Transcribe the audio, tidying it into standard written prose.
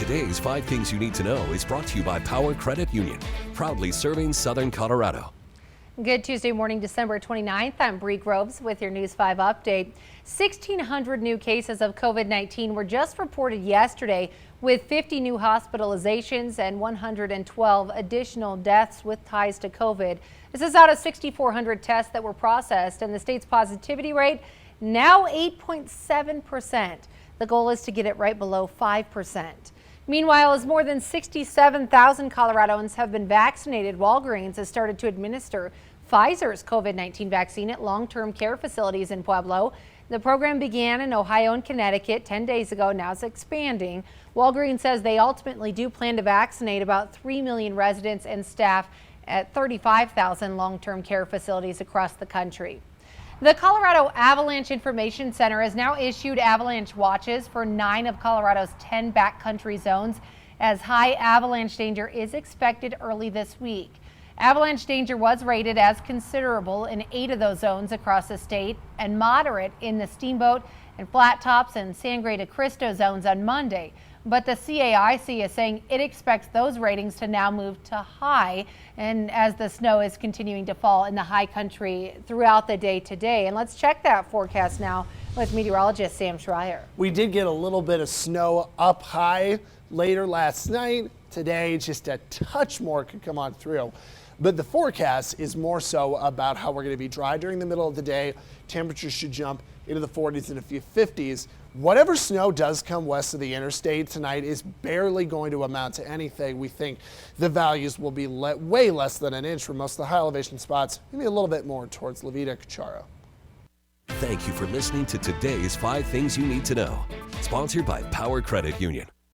Today's 5 Things You Need to Know is brought to you by Power Credit Union, proudly serving Southern Colorado. Good Tuesday morning, December 29th. I'm Bree Groves with your News 5 update. 1,600 new cases of COVID-19 were just reported yesterday, with 50 new hospitalizations and 112 additional deaths with ties to COVID. This is out of 6,400 tests that were processed, and the state's positivity rate now 8.7%. The goal is to get it right below 5%. Meanwhile, as more than 67,000 Coloradoans have been vaccinated, Walgreens has started to administer Pfizer's COVID-19 vaccine at long-term care facilities in Pueblo. The program began in Ohio and Connecticut 10 days ago. Now it's expanding. Walgreens says they ultimately do plan to vaccinate about 3 million residents and staff at 35,000 long-term care facilities across the country. The Colorado Avalanche Information Center has now issued avalanche watches for 9 of Colorado's 10 backcountry zones, as high avalanche danger is expected early this week. Avalanche danger was rated as considerable in 8 of those zones across the state and moderate in the Steamboat and Flat Tops and Sangre de Cristo zones on Monday. But the CAIC is saying it expects those ratings to now move to high, and as the snow is continuing to fall in the high country throughout the day today. And let's check that forecast now with meteorologist Sam Schreier. We did get a little bit of snow up high later last night. Today, just a touch more could come on through. But the forecast is more so about how we're going to be dry during the middle of the day. Temperatures should jump into the 40s and a few 50s. Whatever snow does come west of the interstate tonight is barely going to amount to anything. We think the values will be way less than an inch for most of the high elevation spots, maybe a little bit more towards La Vida, Cacharo. Thank you for listening to today's 5 Things You Need to Know, sponsored by Power Credit Union.